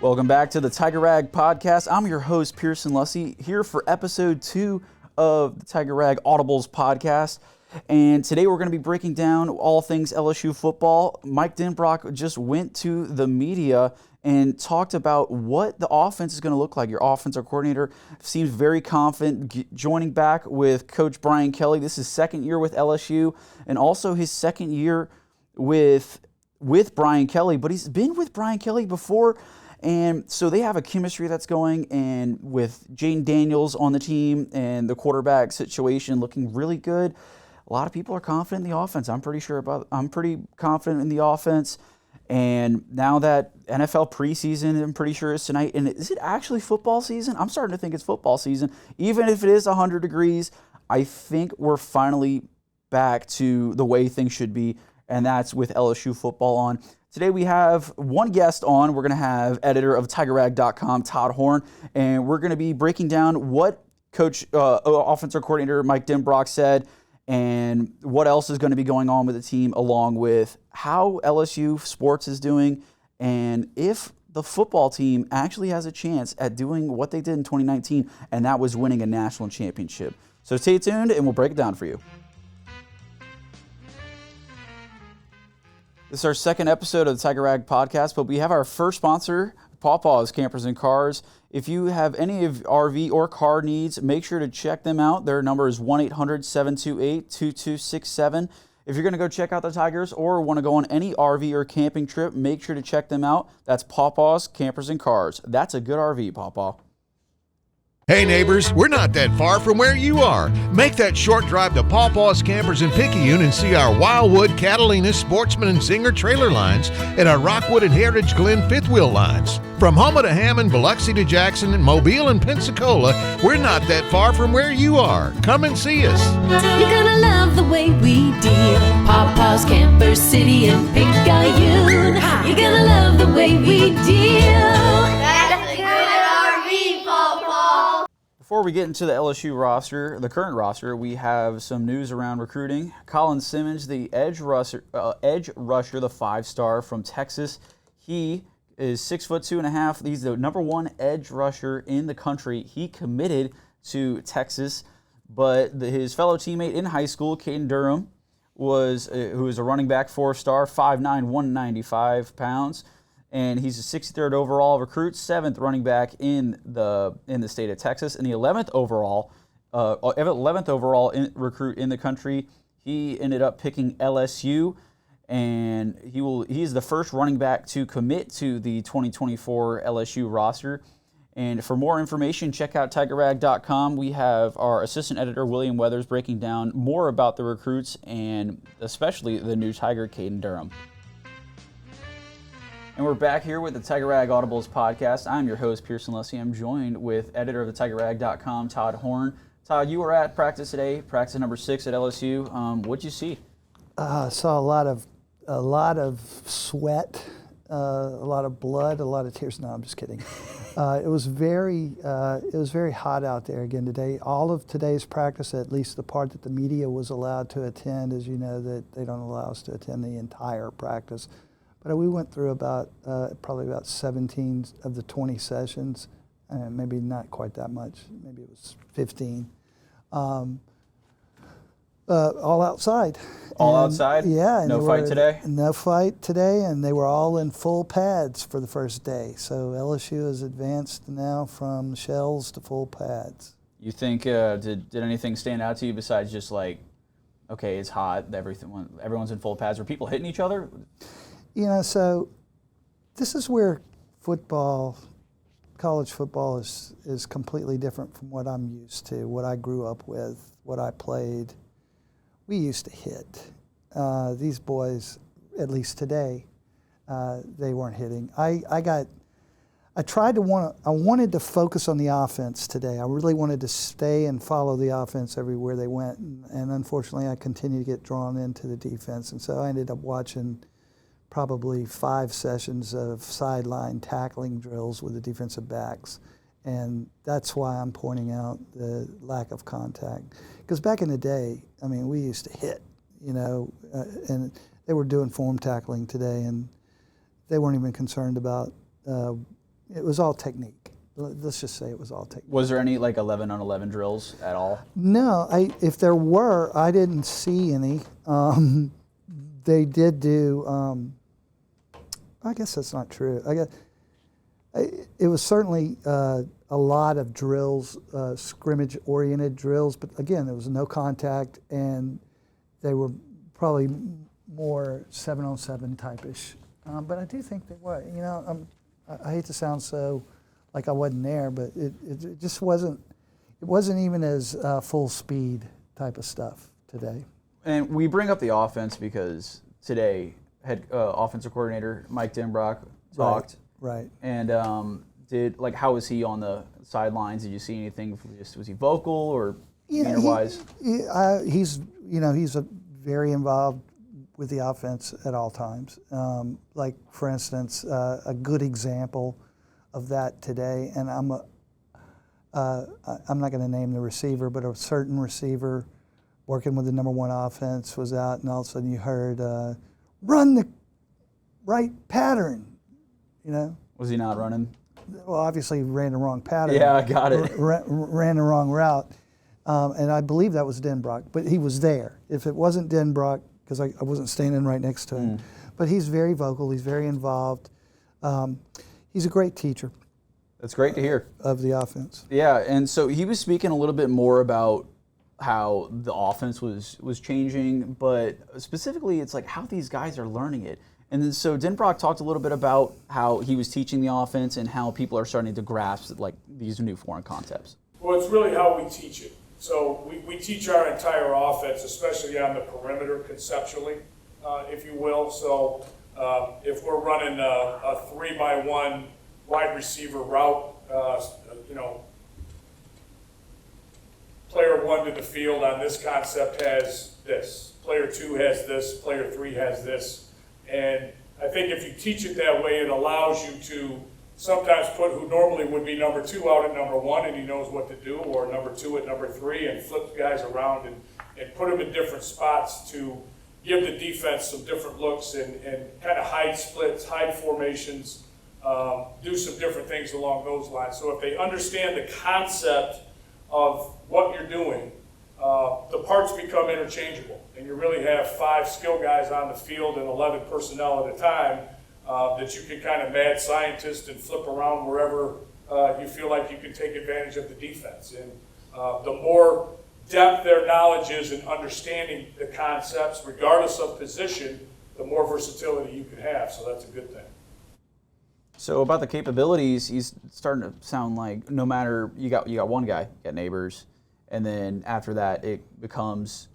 Welcome back to the Tiger Rag Podcast. I'm your host, Pierson Luscy, here for episode 2 of the Tiger Rag Audibles Podcast. And today we're going to be breaking down all things LSU football. Mike Denbrock just went to the media and talked about what the offense is going to look like. Your offensive coordinator seems very confident joining back with Coach Brian Kelly. This is his second year with LSU and also his second year with Brian Kelly. But he's been with Brian Kelly before. And so they have a chemistry that's going, and with Jaden Daniels on the team and the quarterback situation looking really good, a lot of people are confident in the offense. I'm pretty confident in the offense. And now that NFL preseason, I'm pretty sure is tonight. And is it actually football season? I'm starting to think it's football season. Even if it is 100 degrees, I think we're finally back to the way things should be, and that's with LSU football on. Today we have one guest on. We're going to have editor of TigerRag.com, Todd Horne, and we're going to be breaking down what offensive coordinator Mike Denbrock said and what else is going to be going on with the team, along with how LSU sports is doing and if the football team actually has a chance at doing what they did in 2019, and that was winning a national championship. So stay tuned, and we'll break it down for you. This is our second episode of the Tiger Rag Podcast, but we have our first sponsor, Pawpaw's Campers and Cars. If you have any of RV or car needs, make sure to check them out. Their number is 1-800-728-2267. If you're going to go check out the Tigers or want to go on any RV or camping trip, make sure to check them out. That's Pawpaw's Campers and Cars. That's a good RV, Pawpaw. Hey neighbors, we're not that far from where you are. Make that short drive to Pawpaw's Campers in Picayune and see our Wildwood, Catalina, Sportsman, and Zinger trailer lines and our Rockwood and Heritage Glen fifth wheel lines. From Houma to Hammond, Biloxi to Jackson, and Mobile and Pensacola, we're not that far from where you are. Come and see us. You're gonna love the way we deal. Pawpaw's Campers City and Picayune. You're gonna love the way we deal. That's a good RV, Pawpaw. Before we get into the LSU roster, the current roster, we have some news around recruiting. Colin Simmons, the edge rusher, the 5-star from Texas. He is 6'2.5". He's the number one edge rusher in the country. He committed to Texas, but his fellow teammate in high school, Caden Durham, who is a running back 4-star, 5'9", 195 pounds. And he's a 63rd overall recruit, 7th running back in the state of Texas, and the 11th overall recruit in the country. He ended up picking LSU, and he is the first running back to commit to the 2024 LSU roster. And for more information, check out TigerRag.com. We have our assistant editor, William Weathers, breaking down more about the recruits and especially the new Tiger, Caden Durham. And we're back here with the Tiger Rag Audibles Podcast. I'm your host, Pierson Luscy. I'm joined with editor of the TigerRag.com, Todd Horne. Todd, you were at practice today, practice number 6 at LSU. What'd you see? I saw a lot of sweat, a lot of blood, a lot of tears. No, I'm just kidding. It was very hot out there again today. All of today's practice, at least the part that the media was allowed to attend, as you know, that they don't allow us to attend the entire practice. But we went through probably about 17 of the 20 sessions, maybe not quite that much. Maybe it was 15. All outside. Outside? Yeah. No fight today? No fight today, and they were all in full pads for the first day. So LSU has advanced now from shells to full pads. You think, did anything stand out to you besides just like, okay, it's hot, everyone's in full pads? Were people hitting each other? You know, so this is where college football is completely different from what I'm used to, what I grew up with, what I played. We used to hit. These boys, at least today, they weren't hitting. I wanted to focus on the offense today. I really wanted to stay and follow the offense everywhere they went. And unfortunately, I continued to get drawn into the defense. And so I ended up watching probably 5 sessions of sideline tackling drills with the defensive backs. And that's why I'm pointing out the lack of contact. Because back in the day, I mean, we used to hit, and they were doing form tackling today, and they weren't even concerned about It was all technique. Let's just say it was all technique. Was there any like 11-on-11 drills at all? No, if there were, I didn't see any. They did do. I guess that's not true. It was certainly a lot of drills, scrimmage-oriented drills. But again, there was no contact, and they were probably more 7-on-7 type-ish. But I do think they were. You know, I hate to sound so like I wasn't there, but it just wasn't. It wasn't even as full speed type of stuff today. And we bring up the offense because today head offensive coordinator Mike Denbrock talked. Right. And how was he on the sidelines? Did you see anything? Was he vocal or manner-wise? He's very involved with the offense at all times. Like for instance, a good example of that today, and I'm not going to name the receiver, but a certain receiver working with the number one offense was out, and all of a sudden you heard, "Run the right pattern," you know. Was he not running? Well, obviously he ran the wrong pattern. Yeah, I got it. Ran the wrong route, and I believe that was Denbrock, but he was there. If it wasn't Denbrock, because I wasn't standing right next to him, but he's very vocal. He's very involved. He's a great teacher. That's great to hear. Of the offense. Yeah, and so he was speaking a little bit more about how the offense was changing, but specifically it's like how these guys are learning it. And then so Denbrock talked a little bit about how he was teaching the offense and how people are starting to grasp like these new foreign concepts. Well, it's really how we teach it. So we teach our entire offense, especially on the perimeter conceptually, if you will. So if we're running a 3-by-1 wide receiver route, player 1 to the field on this concept has this. Player 2 has this. Player 3 has this. And I think if you teach it that way, it allows you to sometimes put who normally would be number 2 out at number 1 and he knows what to do, or number 2 at number 3, and flip guys around and put them in different spots to give the defense some different looks and kind of hide splits, hide formations, do some different things along those lines. So if they understand the concept of what you're doing, the parts become interchangeable. And you really have 5 skill guys on the field and 11 personnel at a time that you can kind of mad scientist and flip around wherever you feel like you can take advantage of the defense. And the more depth their knowledge is in understanding the concepts, regardless of position, the more versatility you can have. So that's a good thing. So about the capabilities, he's starting to sound like no matter you got one guy, you got Neighbors, and then after that it becomes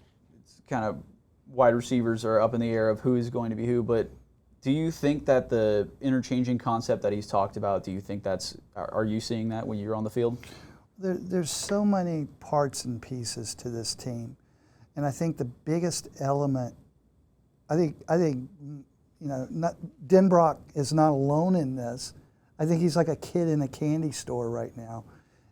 kind of wide receivers are up in the air of who is going to be who. But do you think that the interchanging concept that he's talked about, do you think are you seeing that when you're on the field? There's so many parts and pieces to this team, and I think the biggest element, I think Denbrock is not alone in this. I think he's like a kid in a candy store right now.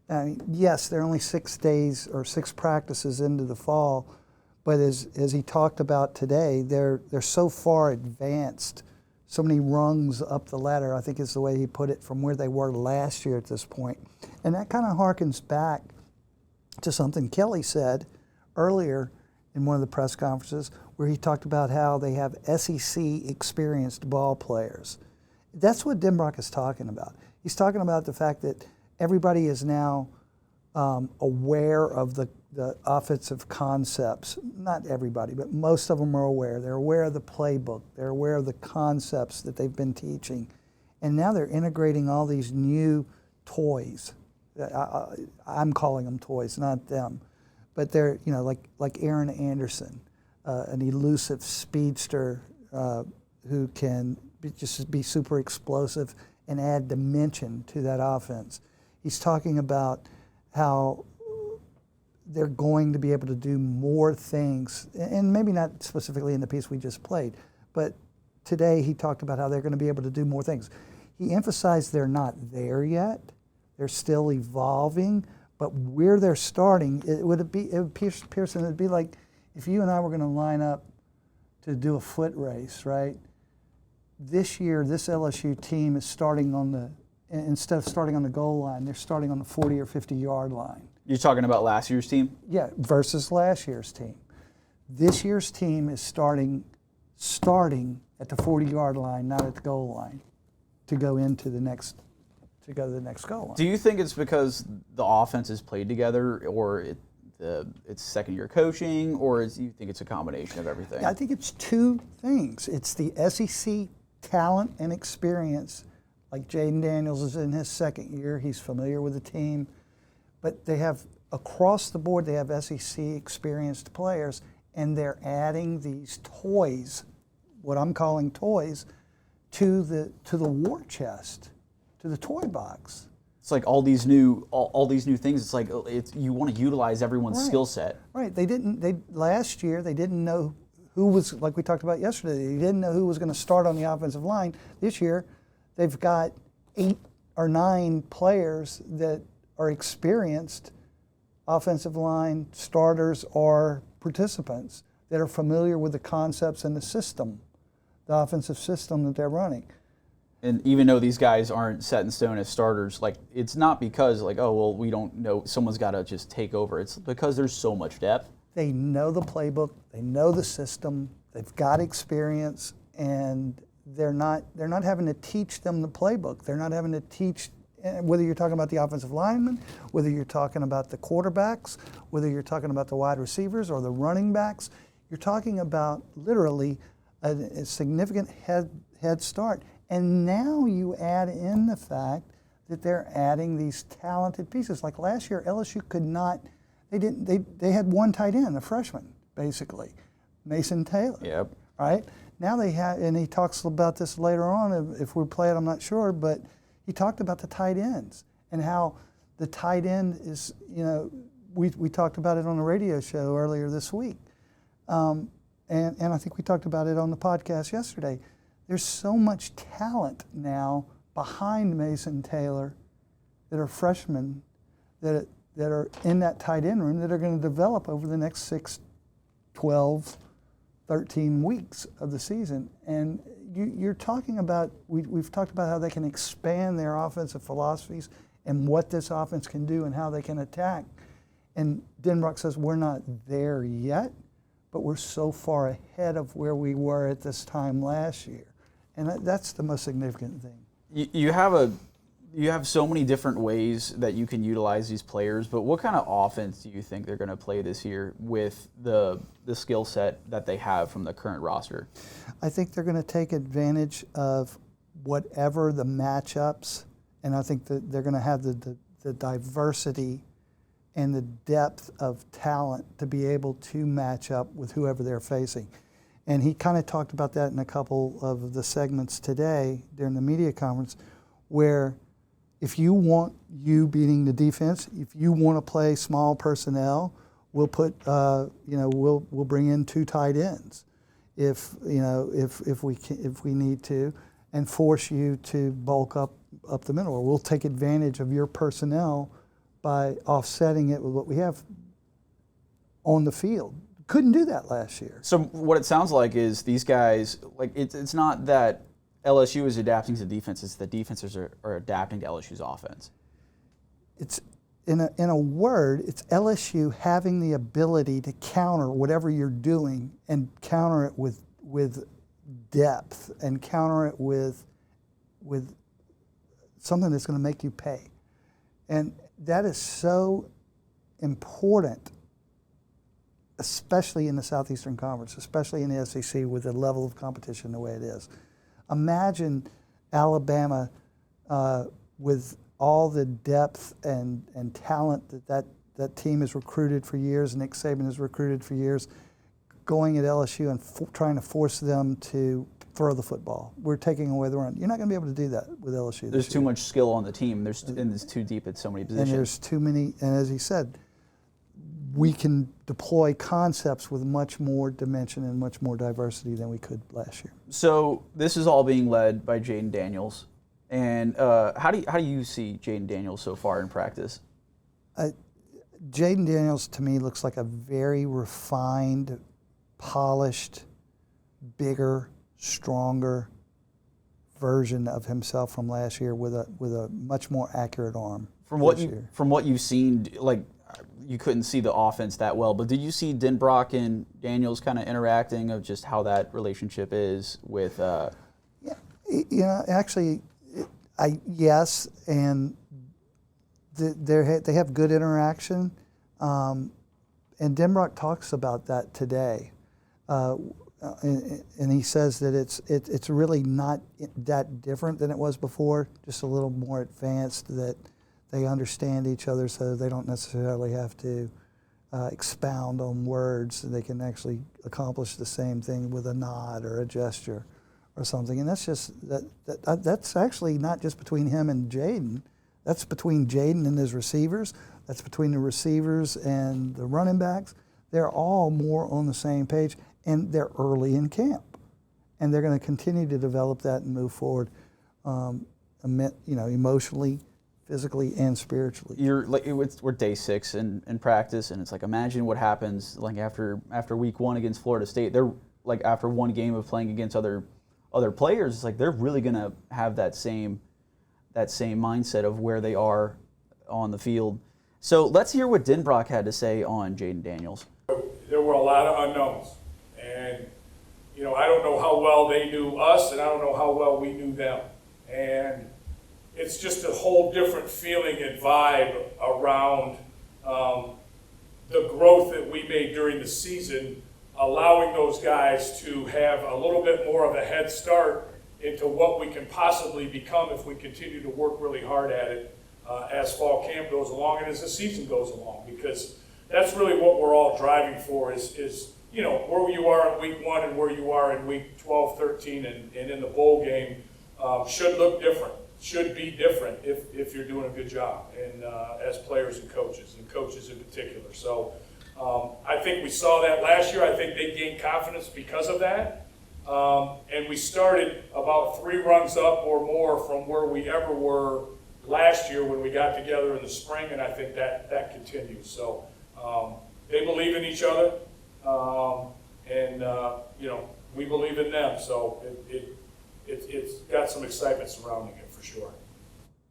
I mean, yes, they're only 6 days or 6 practices into the fall, but as he talked about today, they're so far advanced, so many rungs up the ladder, I think is the way he put it, from where they were last year at this point. And that kind of harkens back to something Kelly said earlier in one of the press conferences, where he talked about how they have SEC experienced ball players. That's what Denbrock is talking about. He's talking about the fact that everybody is now aware of the offensive concepts. Not everybody, but most of them are aware. They're aware of the playbook. They're aware of the concepts that they've been teaching. And now they're integrating all these new toys. I'm calling them toys, not them. But they're, like Aaron Anderson, an elusive speedster who can just be super explosive and add dimension to that offense. He's talking about how they're going to be able to do more things, and maybe not specifically in the piece we just played, but today he talked about how they're going to be able to do more things. He emphasized they're not there yet. They're still evolving, but where they're starting, Pierson, it'd be like if you and I were going to line up to do a foot race, right? This year, this LSU team is starting on the instead of starting on the goal line, they're starting on the 40 or 50-yard line. You're talking about last year's team? Yeah, versus last year's team. This year's team is starting at the 40-yard line, not at the goal line, to go to the next goal line. Do you think it's because the offense is played together, or it's second-year coaching, or do you think it's a combination of everything? I think it's two things. It's the SEC talent and experience. Like Jaden Daniels is in his second year. He's familiar with the team. But they have, across the board, they have SEC experienced players, and they're adding these toys, what I'm calling toys, to the war chest, to the toy box. It's like all these new things. It's like you want to utilize everyone's skill set. Right. Last year they didn't know who was, like we talked about yesterday. They didn't know who was going to start on the offensive line. This year, they've got 8 or 9 players that are experienced offensive line starters or participants that are familiar with the concepts and the system, the offensive system that they're running. And even though these guys aren't set in stone as starters, like it's not because like, oh, well, we don't know, someone's got to just take over. It's because there's so much depth. They know the playbook, they know the system, they've got experience, and they're not having to teach them the playbook. They're not having to teach, whether you're talking about the offensive linemen, whether you're talking about the quarterbacks, whether you're talking about the wide receivers or the running backs. You're talking about literally a significant head start. And now you add in the fact that they're adding these talented pieces. Like last year, LSU could not. They had one tight end, a freshman, basically, Mason Taylor. Yep. Right? Now they have, and he talks about this later on. If we play it, I'm not sure, but he talked about the tight ends and how the tight end is. We talked about it on the radio show earlier this week, and I think we talked about it on the podcast yesterday. There's so much talent now behind Mason Taylor that are freshmen that are in that tight end room that are going to develop over the next 6, 12, 13 weeks of the season. And you're talking about, we've talked about how they can expand their offensive philosophies and what this offense can do and how they can attack. And Denbrock says we're not there yet, but we're so far ahead of where we were at this time last year. And that's the most significant thing. You have so many different ways that you can utilize these players, but what kind of offense do you think they're going to play this year with the skill set that they have from the current roster? I think they're going to take advantage of whatever the matchups, and I think that they're going to have the diversity and the depth of talent to be able to match up with whoever they're facing. And he kind of talked about that in a couple of the segments today during the media conference, where if you want you beating the defense, if you want to play small personnel, we'll put we'll bring in 2 tight ends, if we need to, and force you to bulk up the middle, or we'll take advantage of your personnel by offsetting it with what we have on the field. Couldn't do that last year. So what it sounds like is these guys, like it's not that LSU is adapting to defense, it's the defenses are adapting to LSU's offense. It's in a word, it's LSU having the ability to counter whatever you're doing and counter it with depth and counter it with something that's going to make you pay. And that is so important, especially in the Southeastern Conference, especially in the SEC with the level of competition the way it is. Imagine Alabama with all the depth and talent that team has recruited for years, Nick Saban has recruited for years, going at LSU and trying to force them to throw the football. We're taking away the run. You're not going to be able to do that with LSU. There's too much skill on the team. And it's too deep at so many positions. And there's too many, and as he said, we can deploy concepts with much more dimension and much more diversity than we could last year. So this is all being led by Jaden Daniels. And how do you see Jaden Daniels so far in practice? Jaden Daniels to me looks like a very refined, polished, bigger, stronger version of himself from last year with a much more accurate arm. From what you've seen, like you couldn't see the offense that well, but did you see Denbrock and Daniels kind of interacting of just how that relationship is with? Yeah, actually, yes, and they have good interaction, and Denbrock talks about that today, and he says that it's really not that different than it was before, just a little more advanced, that they understand each other, so they don't necessarily have to expound on words. They can actually accomplish the same thing with a nod or a gesture or something. And that's just that's actually not just between him and Jaden. That's between Jaden and his receivers. That's between the receivers and the running backs. They're all more on the same page, and they're early in camp, and they're going to continue to develop that and move forward, emotionally, physically, and spiritually. We're day 6 in practice, and it's like, imagine what happens like after week 1 against Florida State. They're like, after one game of playing against other players, it's like they're really gonna have that same mindset of where they are on the field. So let's hear what Denbrock had to say on Jaden Daniels. There were a lot of unknowns, and I don't know how well they knew us, and I don't know how well we knew them, and it's just a whole different feeling and vibe around the growth that we made during the season, allowing those guys to have a little bit more of a head start into what we can possibly become if we continue to work really hard at it as fall camp goes along and as the season goes along, because that's really what we're all driving for is where you are in week 1 and where you are in week 12, 13, and in the bowl game should look different. Should be different if you're doing a good job, and as players and coaches in particular. So I think we saw that last year. I think they gained confidence because of that, and we started about 3 rungs up or more from where we ever were last year when we got together in the spring, and I think that continues. So they believe in each other, and we believe in them. So it's got some excitement surrounding it for sure.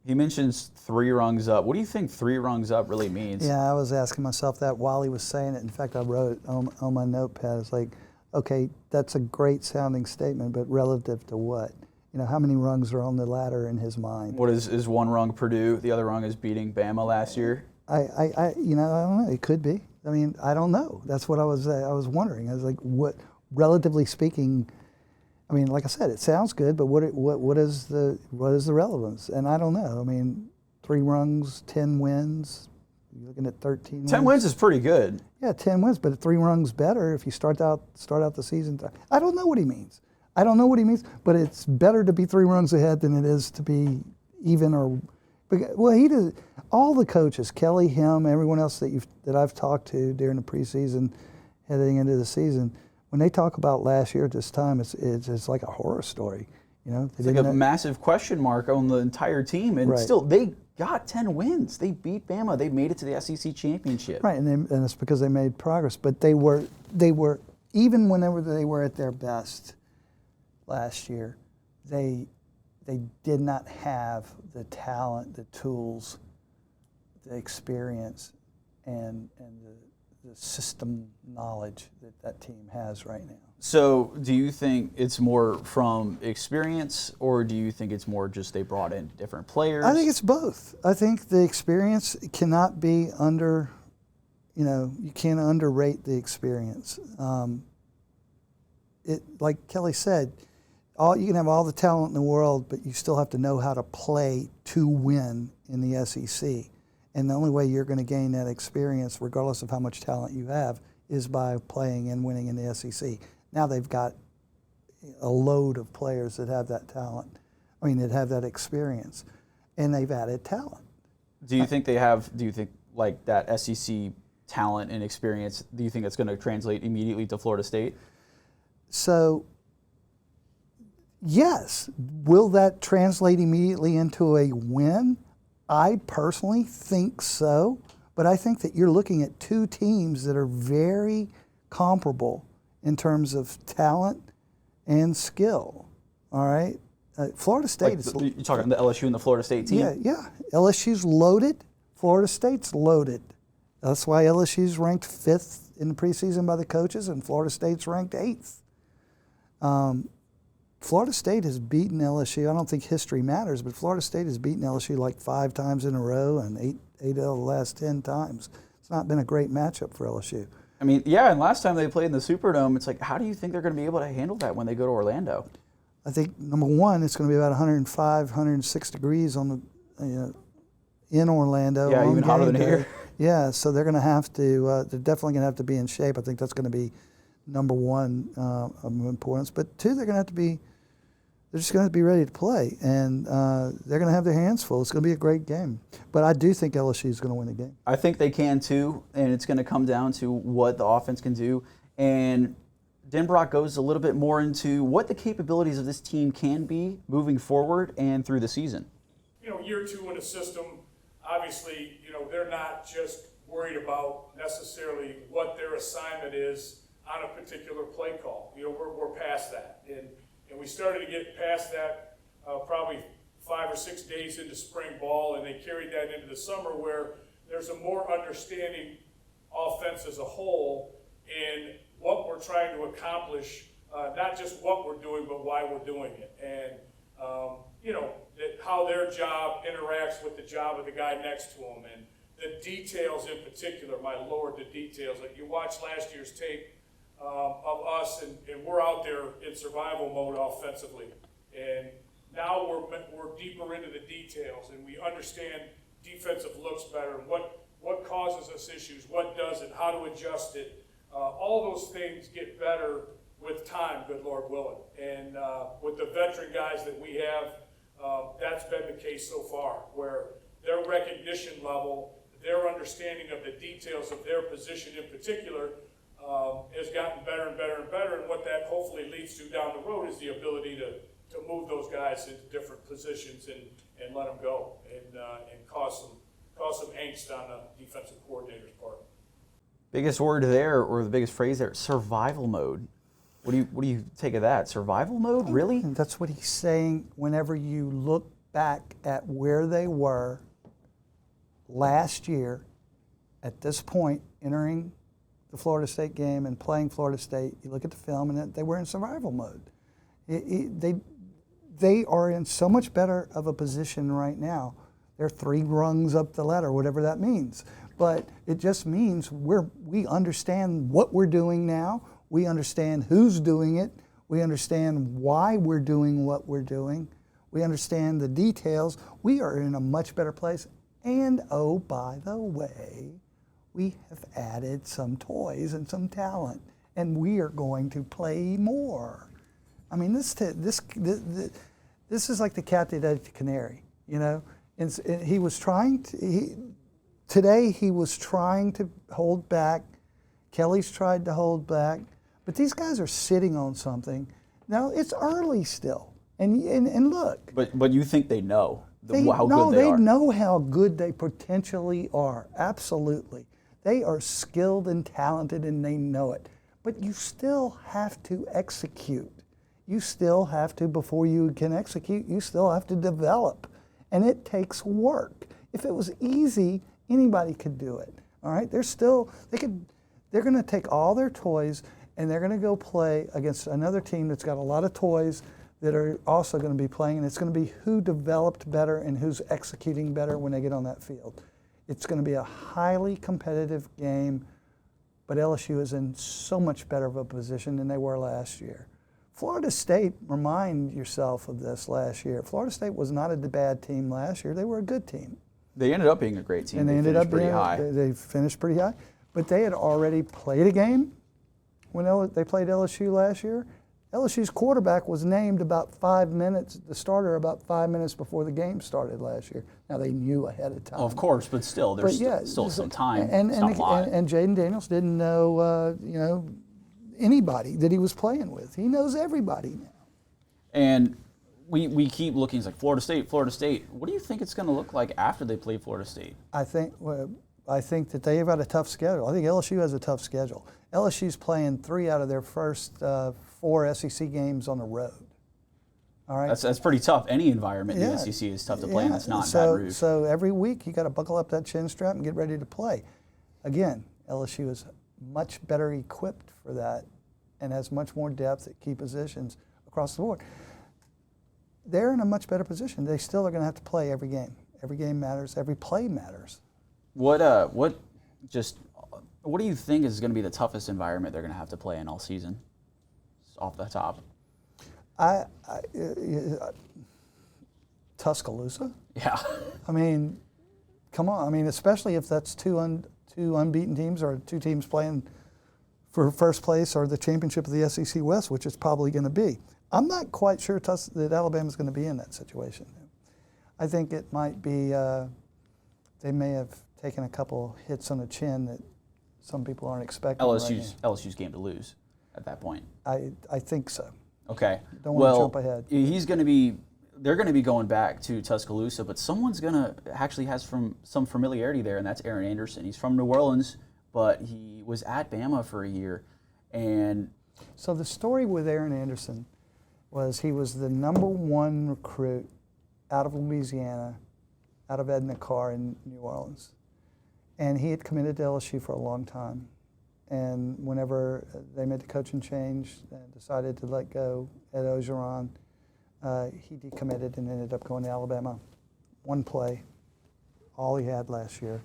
He mentions 3 rungs up. What do you think 3 rungs up really means? Yeah, I was asking myself that while he was saying it. In fact, I wrote it on my notepad. It's like, okay, that's a great sounding statement, but relative to what? How many rungs are on the ladder in his mind? What is one rung Purdue? The other rung is beating Bama last year. I don't know. It could be. I mean, I don't know. That's what I was wondering. I was like, what, relatively speaking? I mean, like I said, it sounds good, but what is the relevance? And I don't know. I mean, 3 rungs, 10 wins. You're looking at 13 wins. 10 wins is pretty good. Yeah, 10 wins, but 3 rungs better if you start out the season. I don't know what he means. But it's better to be 3 rungs ahead than it is to be even or. Well, he does. All the coaches, Kelly, him, everyone else that I've talked to during the preseason, heading into the season, when they talk about last year at this time, it's like a horror story. It's like a massive question mark on the entire team, and still they got 10 wins. They beat Bama. They made it to the SEC championship. Right, and it's because they made progress. But they were even whenever they were at their best last year, they did not have the talent, the tools, the experience, and the system knowledge that team has right now. So do you think it's more from experience, or do you think it's more just they brought in different players? I think it's both. I think the experience cannot be you can't underrate the experience. Like Kelly said, you can have all the talent in the world, but you still have to know how to play to win in the SEC. And the only way you're going to gain that experience, regardless of how much talent you have, is by playing and winning in the SEC. Now they've got a load of players that have that talent. That have that experience, and they've added talent. Do you think like that SEC talent and experience, do you think it's going to translate immediately to Florida State? So, yes. Will that translate immediately into a win? I personally think so, but I think that you're looking at 2 teams that are very comparable in terms of talent and skill, all right? Florida State Like is. you're talking the LSU and the Florida State team? Yeah. LSU's loaded. Florida State's loaded. That's why LSU's ranked 5th in the preseason by the coaches, and Florida State's ranked 8th. Florida State has beaten LSU. I don't think history matters, but Florida State has beaten LSU like 5 times in a row and 8 of the last 10 times. It's not been a great matchup for LSU. I mean, yeah, and last time they played in the Superdome, it's like, how do you think they're going to be able to handle that when they go to Orlando? I think, number one, it's going to be about 105, 106 degrees on the in Orlando. Yeah, on even hotter than game day. here. Yeah, so they're going to have to, they're definitely going to have to be in shape. I think that's going to be number one of importance. But two, they're just going to be ready to play. And they're going to have their hands full. It's going to be a great game. But I do think LSU is going to win the game. I think they can too, and it's going to come down to what the offense can do. And Denbrock goes a little bit more into what the capabilities of this team can be moving forward and through the season. Year 2 in a system, obviously, they're not just worried about necessarily what their assignment is on a particular play call. We're past that. And we started to get past that probably 5 or 6 days into spring ball, and they carried that into the summer where there's a more understanding offense as a whole in what we're trying to accomplish, not just what we're doing, but why we're doing it. And, how their job interacts with the job of the guy next to them, and the details in particular, my Lord, the details. Like you watch last year's tape of us, and we're out there in survival mode offensively. And now we're deeper into the details, and we understand defensive looks better, and what causes us issues, what doesn't, how to adjust it. All those things get better with time, good Lord willing. And with the veteran guys that we have, that's been the case so far, where their recognition level, their understanding of the details of their position in particular has gotten better and better and better. And what that hopefully leads to down the road is the ability to move those guys into different positions and let them go and cause some angst on the defensive coordinator's part. Biggest word there, or the biggest phrase there, survival mode. What do you take of that? Survival mode, really? And that's what he's saying whenever you look back at where they were last year at this point, entering the Florida State game and playing Florida State. You look at the film, and they were in survival mode. They are in so much better of a position right now. They're 3 rungs up the ladder, whatever that means. But it just means we understand what we're doing now. We understand who's doing it. We understand why we're doing what we're doing. We understand the details. We are in a much better place. And oh, by the way, we have added some toys and some talent, and we are going to play more. I mean, this is like the cat that ate the canary, And he was trying to. Today he was trying to hold back. Kelly's tried to hold back. But these guys are sitting on something. Now, it's early still. And look. But you think they know how good they are? They know how good they potentially are. Absolutely. They are skilled and talented, and they know it. But you still have to execute. You still have to, before you can execute, you still have to develop. And it takes work. If it was easy, anybody could do it. All right? They're going to take all their toys, and they're going to go play against another team that's got a lot of toys that are also going to be playing, and it's going to be who developed better and who's executing better when they get on that field. It's going to be a highly competitive game, but LSU is in so much better of a position than they were last year. Florida State, remind yourself of this last year. Florida State was not a bad team last year. They were a good team. They ended up being a great team. And they ended up pretty high. They finished pretty high. But they had already played a game when they played LSU last year. LSU's quarterback was named about 5 minutes, the starter about 5 minutes before the game started last year. Now, they knew ahead of time. Well, of course, but still, there's still some time. And Jaden Daniels didn't know, anybody that he was playing with. He knows everybody now. And we keep looking, it's like Florida State. What do you think it's going to look like after they play Florida State? I think that they've got a tough schedule. I think LSU has a tough schedule. LSU's playing 3 out of their first 4 SEC games on the road. All right. That's pretty tough. Any environment in the SEC is tough to play, and that's not in Baton Rouge. So every week you got to buckle up that chin strap and get ready to play. Again, LSU is much better equipped for that and has much more depth at key positions across the board. They're in a much better position. They still are going to have to play every game. Every game matters. Every play matters. What do you think is going to be the toughest environment they're going to have to play in all season? Just off the top. Tuscaloosa. Yeah. I mean, come on. I mean, especially if that's two unbeaten teams or two teams playing for first place or the championship of the SEC West, which it's probably going to be. I'm not quite sure that Alabama's going to be in that situation. I think it might be they may have taken a couple hits on the chin that some people aren't expecting. LSU's game to lose at that point. I think so. Okay. Don't want to jump ahead. They're going to be going back to Tuscaloosa, but someone's going to actually has some familiarity there, and that's Aaron Anderson. He's from New Orleans, but he was at Bama for a year. And so the story with Aaron Anderson was he was the #1 recruit out of Louisiana, out of Edna Carr in New Orleans. And he had committed to LSU for a long time. And whenever they made the coaching change and decided to let go Ed Ogeron, he decommitted and ended up going to Alabama. One play, all he had last year.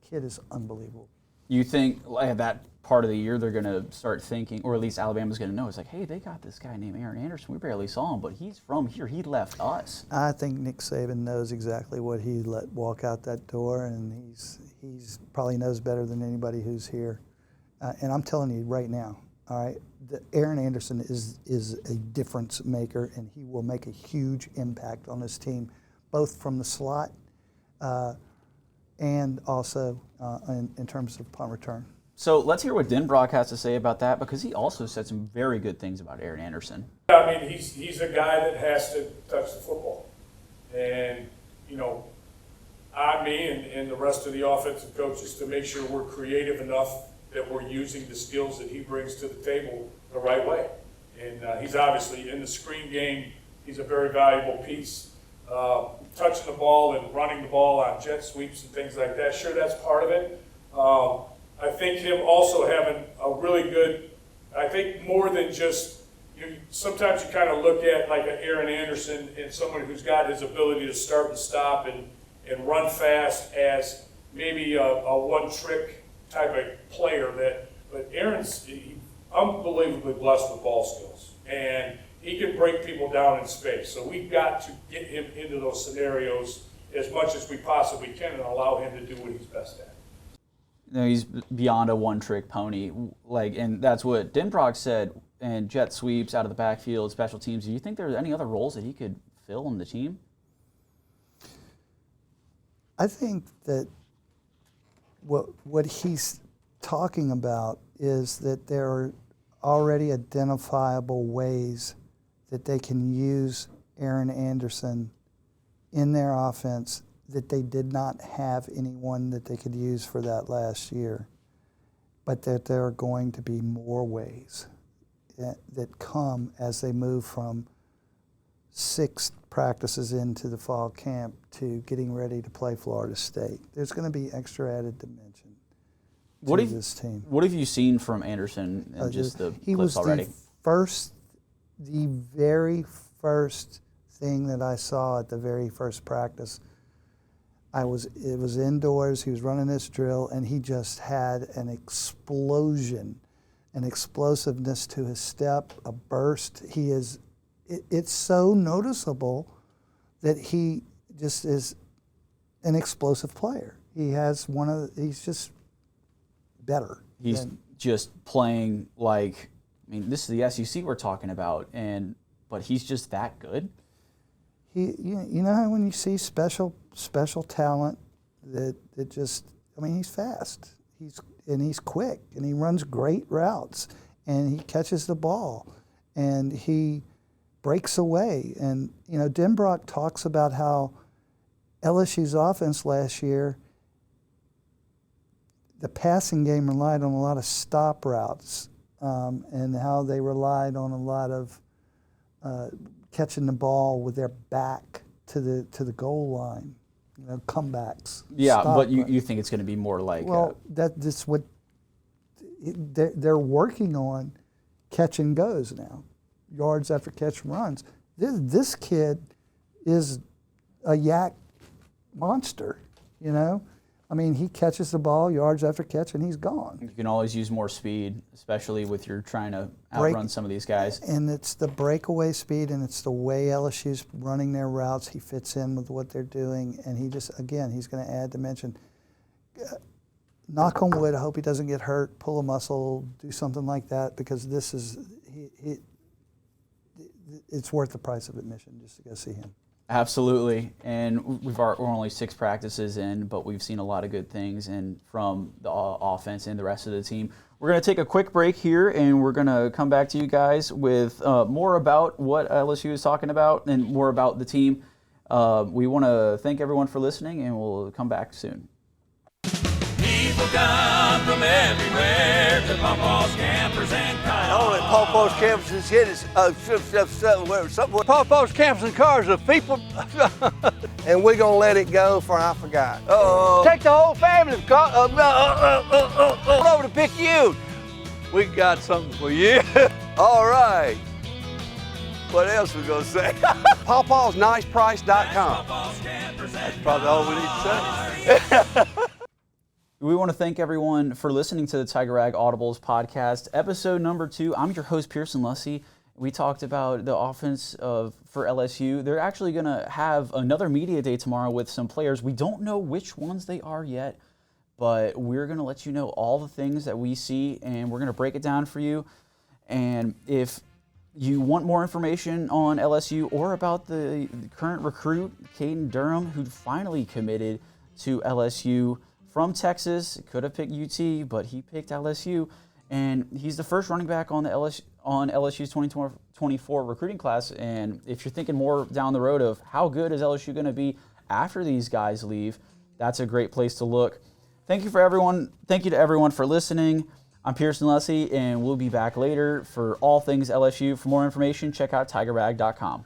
Kid is unbelievable. You think like that part of the year they're going to start thinking, or at least Alabama's going to know, it's like, hey, they got this guy named Aaron Anderson. We barely saw him, but he's from here. He left us. I think Nick Saban knows exactly what he let walk out that door, and he's probably knows better than anybody who's here. And I'm telling you right now, all right, Aaron Anderson is a difference maker, and he will make a huge impact on this team, both from the slot and also in terms of punt return. So let's hear what Denbrock has to say about that, because he also said some very good things about Aaron Anderson. I mean, he's a guy that has to touch the football. And, me and the rest of the offensive coaches to make sure we're creative enough that we're using the skills that he brings to the table the right way. And he's obviously in the screen game. He's a very valuable piece. Touching the ball and running the ball on jet sweeps and things like that, sure, that's part of it. I think him also having a really good, I think more than just, sometimes you kind of look at like an Aaron Anderson and someone who's got his ability to start and stop and run fast as maybe a one-trick type of player. But Aaron's unbelievably blessed with ball skills, and he can break people down in space. So we've got to get him into those scenarios as much as we possibly can and allow him to do what he's best at. He's beyond a one-trick pony, and that's what Denbrock said. And jet sweeps out of the backfield, special teams. Do you think there's any other roles that he could fill in the team? I think that what he's talking about is that there are already identifiable ways that they can use Aaron Anderson in their offense that they did not have anyone that they could use for that last year, but that there are going to be more ways that come as they move from 6 practices into the fall camp to getting ready to play Florida State. There's going to be extra added dimension to this team. What have you seen from Anderson and just the clips already? The very first thing that I saw at the very first practice, it was indoors, he was running this drill, and he just had an explosion, an explosiveness to his step, a burst. It's so noticeable that he just is an explosive player. He's just better. He's just playing this is the SEC we're talking about, but he's just that good. You know how when you see special talent that just, he's fast. He's quick, and he runs great routes, and he catches the ball, and he breaks away. And, Denbrock talks about how LSU's offense last year, the passing game relied on a lot of stop routes, and how they relied on a lot of catching the ball with their back to the goal line, comebacks. Yeah, but you think it's going to be more like that's what they're working on. Catch and goes now, yards after catch runs. This kid is a yak monster, I mean, he catches the ball yards after catch and he's gone. You can always use more speed, especially with you're trying to outrun some of these guys. And it's the breakaway speed and it's the way LSU's running their routes. He fits in with what they're doing, and he's going to add dimension. Knock on wood, I hope he doesn't get hurt, pull a muscle, do something like that, because this is it's worth the price of admission just to go see him. Absolutely, and we're only 6 practices in, but we've seen a lot of good things and from the offense and the rest of the team. We're going to take a quick break here, and we're going to come back to you guys with more about what LSU is talking about and more about the team. We want to thank everyone for listening, and we'll come back soon. People come from everywhere to Pawpaw's Campers and Cars. Only Pawpaw's Campers and Shit is Pawpaw's Campers and Cars are people. And we're going to let it go for I forgot. Take the whole family over to Picayune. We got something for you. All right. What else we going to say? PawpawsNicePrice.com. That's probably all we need to say. We want to thank everyone for listening to the Tiger Rag Audibles Podcast, episode number 2. I'm your host, Pierson Luscy. We talked about the offense for LSU. They're actually going to have another media day tomorrow with some players. We don't know which ones they are yet, but we're going to let you know all the things that we see, and we're going to break it down for you. And if you want more information on LSU or about the current recruit, Caden Durham, who finally committed to LSU from Texas, could have picked UT, but he picked LSU, and he's the first running back on LSU's 2024 recruiting class. And if you're thinking more down the road of how good is LSU going to be after these guys leave, that's a great place to look. Thank you to everyone for listening. I'm Pierson Luscy, and we'll be back later for all things LSU. For more information, check out TigerRag.com.